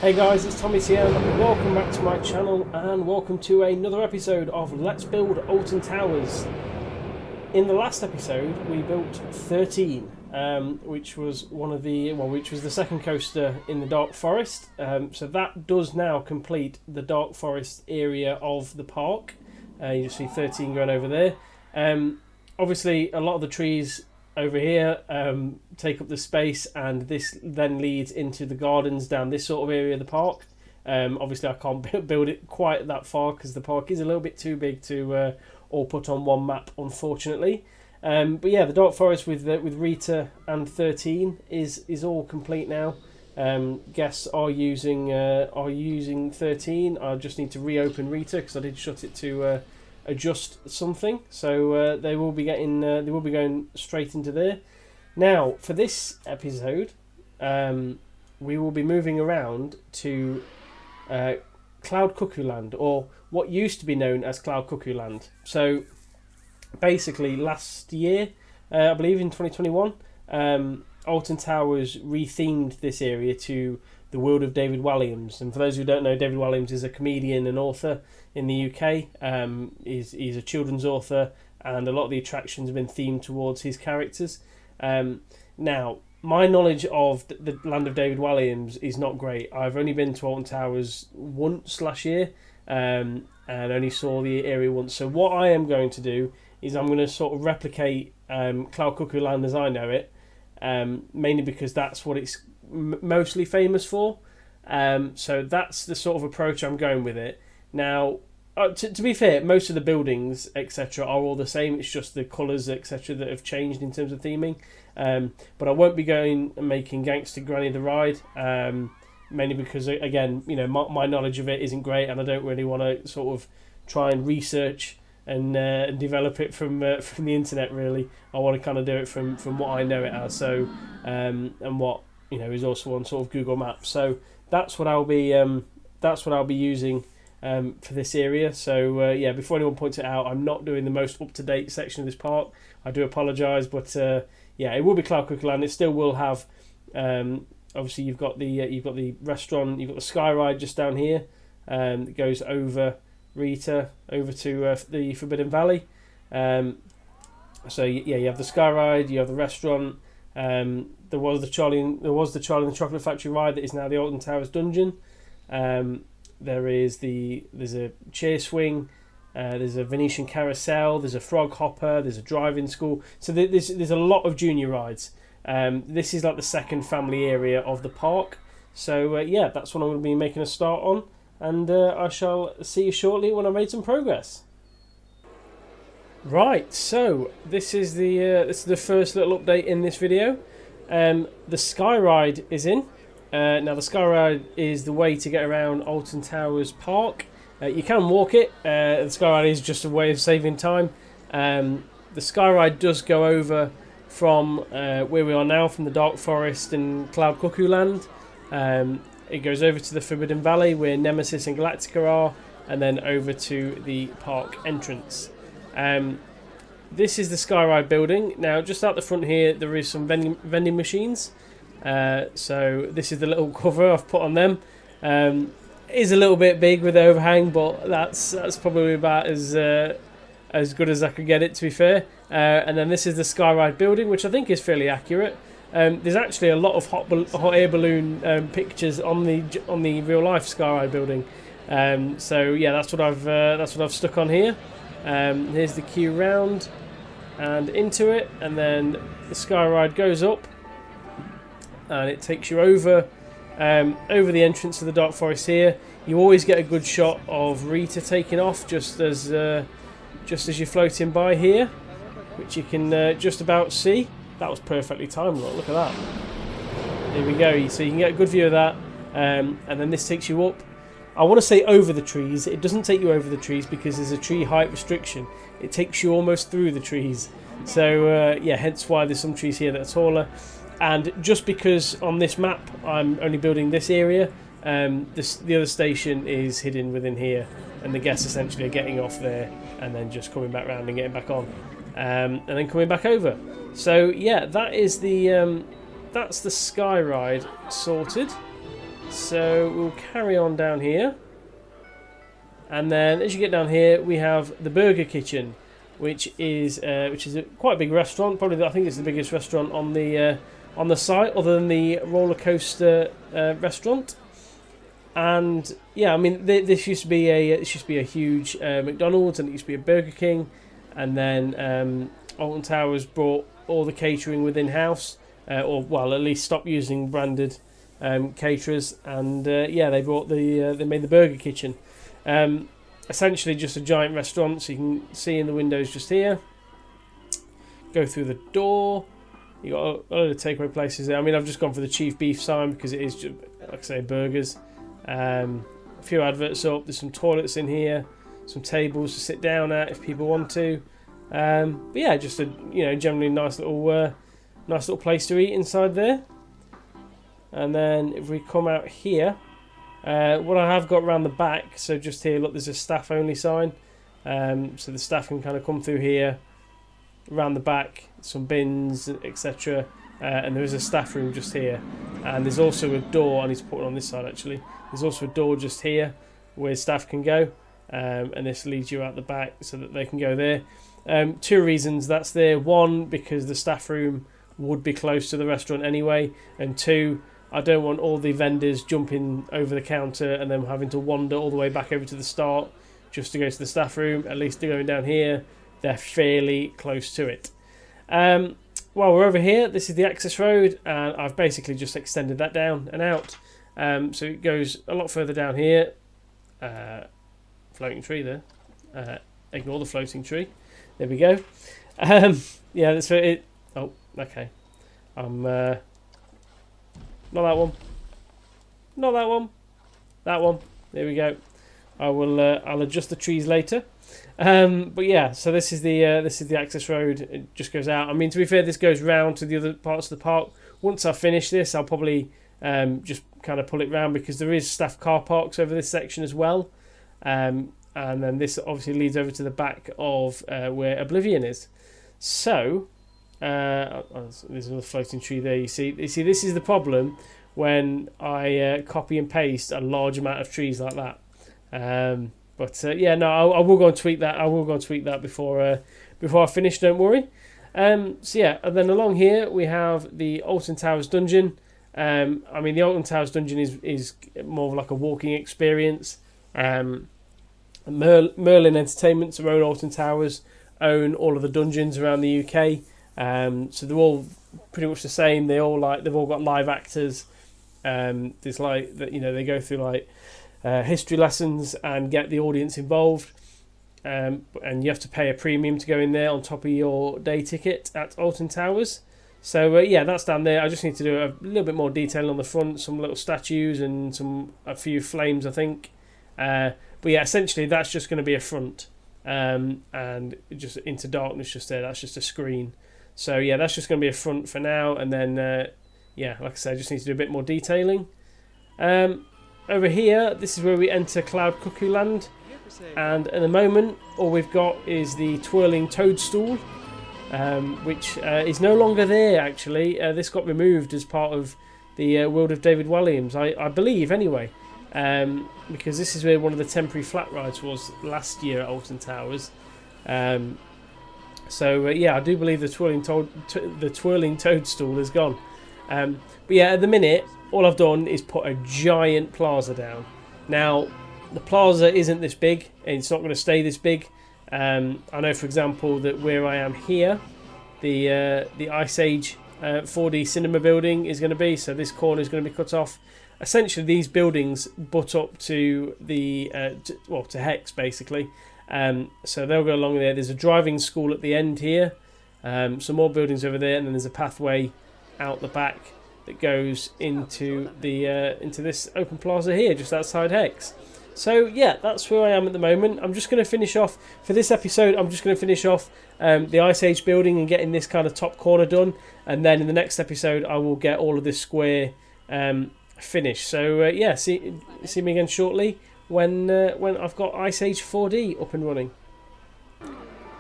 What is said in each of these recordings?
Hey guys, it's Tommy here, and welcome back to my channel, and welcome to another episode of Let's Build Alton Towers. In the last episode, we built 13, which was which was the second coaster in the Dark Forest. So that does now complete the Dark Forest area of the park. You just see 13 going over there. Obviously, a lot of the trees over here take up the space, and this then leads into the gardens down this sort of area of the park. Obviously I can't build it quite that far because the park is a little bit too big to all put on one map, unfortunately. But yeah, the Dark Forest with Rita and 13 is all complete now. Guests are using 13. I just need to reopen Rita because I did shut it to adjust something, so they will be going straight into there. Now for this episode, we will be moving around to Cloud Cuckoo Land, or what used to be known as Cloud Cuckoo Land. So basically last year, I believe in 2021, Alton Towers rethemed this area to the world of David Walliams. And for those who don't know, David Walliams is a comedian and author in the UK. He's a children's author, and a lot of the attractions have been themed towards his characters. Now, my knowledge of the land of David Walliams is not great. I've only been to Alton Towers once last year, and only saw the area once. So what I am going to do is I'm going to sort of replicate Cloud Cuckoo Land as I know it, mainly because that's what it's mostly famous for. So that's the sort of approach I'm going with it. Now, to be fair, most of the buildings, etc., are all the same. It's just the colours, etc., that have changed in terms of theming. But I won't be going and making Gangster Granny the ride, mainly because, again, you know, my knowledge of it isn't great, and I don't really want to sort of try and research and develop it from the internet. Really, I want to kind of do it from what I know it as. So and what, you know, is also on sort of Google Maps. So that's what I'll be using for this area. So yeah, before anyone points it out, I'm not doing the most up-to-date section of this park. I do apologise, but yeah, it will be Cloud Cuckoo Land. It still will have. Obviously, you've got the restaurant, you've got the Skyride just down here. That goes over Rita over to the Forbidden Valley. So yeah, you have the Skyride, you have the restaurant. There was the Charlie and the Chocolate Factory ride that is now the Alton Towers dungeon. There's a chair swing. There's a Venetian carousel. There's a frog hopper. There's a driving school. So there's a lot of junior rides. This is like the second family area of the park. So yeah, that's what I'm going to be making a start on, and I shall see you shortly when I've made some progress. Right, so this is the first little update in this video. The Skyride is in. Now the Skyride is the way to get around Alton Towers Park. You can walk it. The Skyride is just a way of saving time. The Skyride does go over from where we are now, from the Dark Forest and Cloud Cuckoo Land. It goes over to the Forbidden Valley where Nemesis and Galactica are, and then over to the park entrance. This is the Skyride building. Now, just out the front here, there is some vending machines. So this is the little cover I've put on them. It is a little bit big with the overhang, but that's probably about as good as I could get it, to be fair. And then this is the Skyride building, which I think is fairly accurate. There's actually a lot of hot air balloon pictures on the real life Skyride building. So yeah, that's what I've stuck on here. Here's the queue round and into it, and then the Skyride goes up, and it takes you over the entrance to the Dark Forest here. You always get a good shot of Rita taking off just as you're floating by here, which you can just about see. That was perfectly timed. Look at that. Here we go. So you can get a good view of that, and then this takes you up. I want to say over the trees. It doesn't take you over the trees because there's a tree height restriction. It takes you almost through the trees. So yeah, hence why there's some trees here that are taller. And just because on this map I'm only building this area, the other station is hidden within here, and the guests essentially are getting off there and then just coming back round and getting back on, and then coming back over. So yeah, that is the that's the Skyride sorted. So we'll carry on down here. And then as you get down here, we have the Burger Kitchen, which is quite a big restaurant. Probably, I think it's the biggest restaurant on the site, other than the roller coaster restaurant. And yeah, I mean, this used to be a huge McDonald's, and it used to be a Burger King, and then Alton Towers brought all the catering within house, or well, at least stopped using branded caterers, and yeah, they made the Burger Kitchen. Essentially just a giant restaurant, so you can see in the windows just here. Go through the door. You got a lot of takeaway places there. I mean, I've just gone for the chief beef sign because it is just, like I say, burgers. A few adverts up. There's some toilets in here, some tables to sit down at if people want to. But yeah, just a generally nice little place to eat inside there. And then if we come out here. What I have got around the back, so just here, look, there's a staff only sign, so the staff can kind of come through here, around the back, some bins, etc. And there is a staff room just here, and there's also a door. I need to put it on this side actually. There's also a door just here where staff can go, and this leads you out the back so that they can go there. Two reasons that's there: one, because the staff room would be close to the restaurant anyway, and two, I don't want all the vendors jumping over the counter and then having to wander all the way back over to the start just to go to the staff room. At least they're going down here, they're fairly close to it. While we're over here, this is the access road, and I've basically just extended that down and out. So it goes a lot further down here. Floating tree there. Ignore the floating tree. There we go. Yeah, that's it. Oh, okay. Not that one. Not that one. That one. There we go. I'll adjust the trees later. But yeah, so this is the access road. It just goes out. I mean, to be fair, this goes round to the other parts of the park. Once I finish this, I'll probably just kind of pull it round because there is staff car parks over this section as well. And then this obviously leads over to the back of where Oblivion is. So. There's another floating tree there. You see, this is the problem when I copy and paste a large amount of trees like that. Yeah, no, I will go and tweak that. I will go and tweak that before I finish. Don't worry. So yeah, and then along here we have the Alton Towers dungeon. I mean, the Alton Towers dungeon is more of like a walking experience. Merlin Entertainments, their own Alton Towers, own all of the dungeons around the UK. So they're all pretty much the same. They've all got live actors. There's like that, they go through like history lessons and get the audience involved. And you have to pay a premium to go in there on top of your day ticket at Alton Towers. So yeah, that's down there. I just need to do a little bit more detail on the front, some little statues and a few flames, I think. But yeah, essentially that's just going to be a front, and just into darkness just there. That's just a screen. So yeah, that's just going to be a front for now, and then yeah, like I said, I just need to do a bit more detailing. Over here, this is where we enter Cloud Cuckoo Land, and at the moment, all we've got is the twirling toadstool, which is no longer there. Actually, this got removed as part of the World of David Walliams, I believe, anyway, because this is where one of the temporary flat rides was last year at Alton Towers. So yeah, I do believe the twirling toadstool is gone. But yeah, at the minute, all I've done is put a giant plaza down. Now, the plaza isn't this big, and it's not going to stay this big. I know, for example, that where I am here, the Ice Age 4D cinema building is going to be. So this corner is going to be cut off. Essentially, these buildings butt up to to Hex basically. So they'll go along there. There's a driving school at the end here, some more buildings over there, and then there's a pathway out the back that goes into this open plaza here, just outside Hex. So yeah, that's where I am at the moment. I'm just going to finish off for this episode. I'm just going to finish off the Ice Age building and getting this kind of top corner done, and then in the next episode I will get all of this square finished. So yeah, see me again shortly when I've got Ice Age 4D up and running.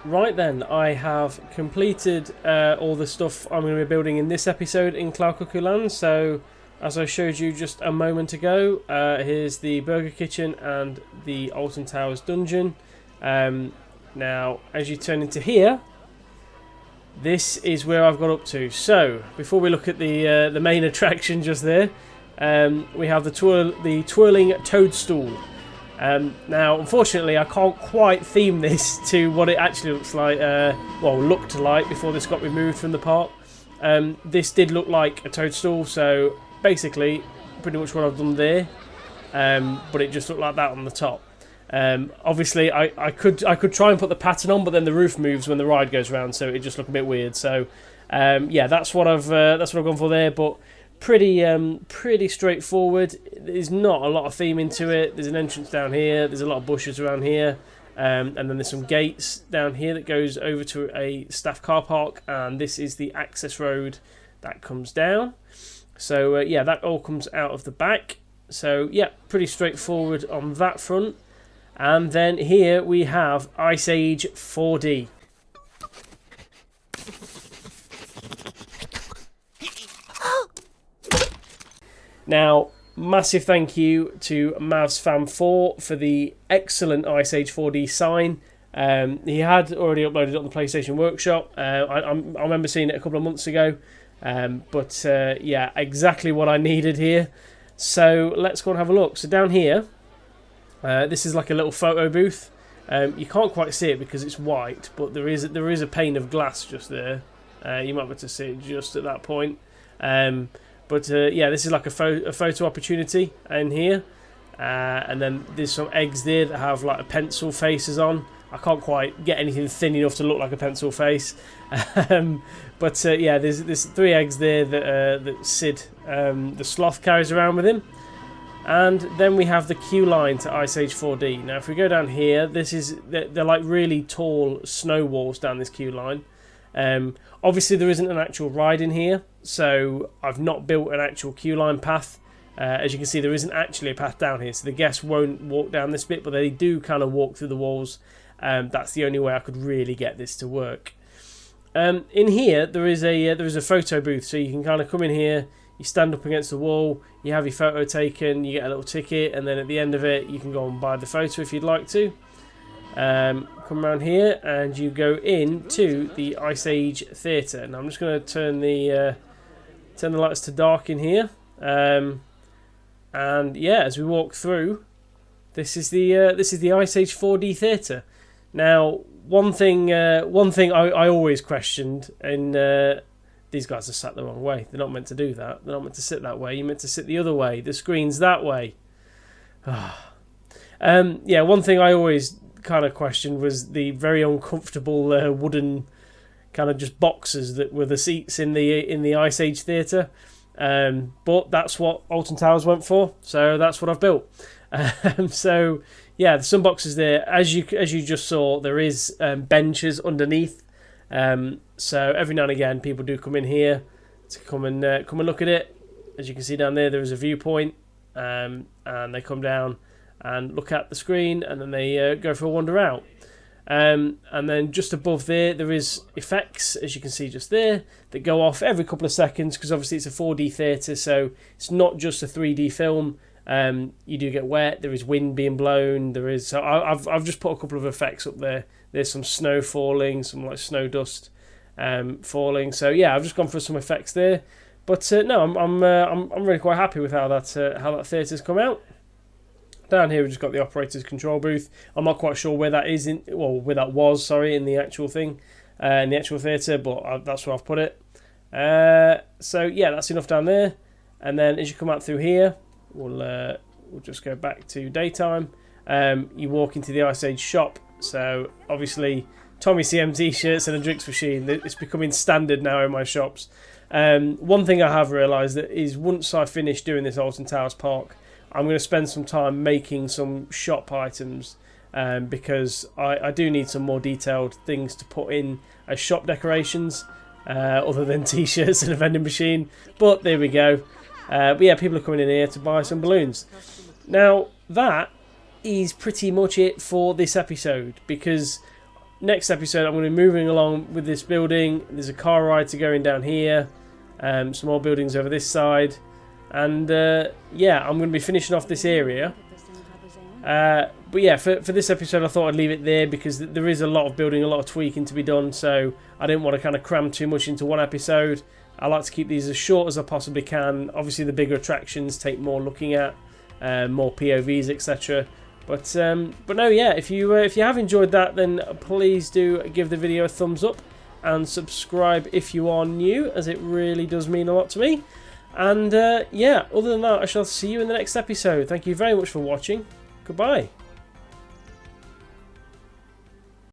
Right then, I have completed all the stuff I'm going to be building in this episode in Cloud Cuckoo Land. So as I showed you just a moment ago, here's the Burger Kitchen and the Alton Towers dungeon. Now, as you turn into here, this is where I've got up to. So, before we look at the main attraction just there, we have the twirling toadstool. Now, unfortunately, I can't quite theme this to what it actually looks like, looked like before this got removed from the park. This did look like a toadstool, so basically, pretty much what I've done there, but it just looked like that on the top. Obviously, I could try and put the pattern on, but then the roof moves when the ride goes around, so it just looked a bit weird. So, yeah, that's what I've gone for there. But pretty straightforward. There's not a lot of theme into it. There's an entrance down here. There's a lot of bushes around here, and then there's some gates down here that goes over to a staff car park, and this is the access road that comes down. So yeah, that all comes out of the back. So yeah, pretty straightforward on that front. And then here we have Ice Age 4D. Now, massive thank you to MavsFam4 for the excellent Ice Age 4D sign. He had already uploaded it on the PlayStation Workshop. I remember seeing it a couple of months ago. But yeah, exactly what I needed here. So let's go and have a look. So down here, this is like a little photo booth. You can't quite see it because it's white, but there is a pane of glass just there. You might be able to see it just at that point. But yeah, this is like a photo opportunity in here. And then there's some eggs there that have like pencil faces on. I can't quite get anything thin enough to look like a pencil face. But yeah, there's 3 eggs there that Sid, the sloth, carries around with him. And then we have the queue line to Ice Age 4D. Now, if we go down here, they're like really tall snow walls down this queue line. Obviously, there isn't an actual ride in here, so I've not built an actual queue line path. As you can see, there isn't actually a path down here, so the guests won't walk down this bit, but they do kind of walk through the walls. That's the only way I could really get this to work. In here, there is a photo booth, so you can kind of come in here, you stand up against the wall, you have your photo taken, you get a little ticket, and then at the end of it, you can go and buy the photo if you'd like to. Come around here, and you go into the Ice Age Theatre. Now I'm just going to turn the lights to dark in here, and yeah, as we walk through, this is the Ice Age 4D Theatre. Now, one thing I always questioned, and these guys are sat the wrong way. They're not meant to do that. They're not meant to sit that way. You're meant to sit the other way. The screen's that way. Yeah, one thing I always kind of questioned was the very uncomfortable wooden kind of just boxes that were the seats in the Ice Age Theatre. But that's what Alton Towers went for, so that's what I've built. So yeah, there's some boxes there. As you just saw, there is benches underneath. So every now and again, people do come in here to come and look at it. As you can see down there, there is a viewpoint, and they come down and look at the screen, and then they go for a wander out. And then just above there is effects, as you can see just there, that go off every couple of seconds, because obviously it's a 4D theatre, so it's not just a 3D film. You do get wet, there is wind being blown, so I've just put a couple of effects up there. There's some snow falling, some like snow dust falling. So yeah, I've just gone for some effects there. But no, I'm really quite happy with how that theatre's come out. Down here we've just got the operator's control booth. I'm not quite sure where that is where that was, in the actual thing, in the actual theatre, but that's where I've put it. So yeah, that's enough down there. And then as you come out through here, we'll just go back to daytime. You walk into the Ice Age shop. So obviously Tommy CM t-shirts and a drinks machine. It's becoming standard now in my shops. One thing I have realised is once I finish doing this Alton Towers Park, I'm going to spend some time making some shop items, because I do need some more detailed things to put in as shop decorations, other than t-shirts and a vending machine. But there we go. But yeah, people are coming in here to buy some balloons. Now, that is pretty much it for this episode, because next episode I'm going to be moving along with this building. There's a car ride to going down here, some more buildings over this side, And yeah, I'm going to be finishing off this area. But yeah, for this episode I thought I'd leave it there because there is a lot of building, a lot of tweaking to be done, so I didn't want to kind of cram too much into one episode. I like to keep these as short as I possibly can. Obviously the bigger attractions take more looking at, more POVs, etc. But no, yeah, if you have enjoyed that, then please do give the video a thumbs up and subscribe if you are new, as it really does mean a lot to me. And yeah, other than that, I shall see you in the next episode. Thank you very much for watching. Goodbye.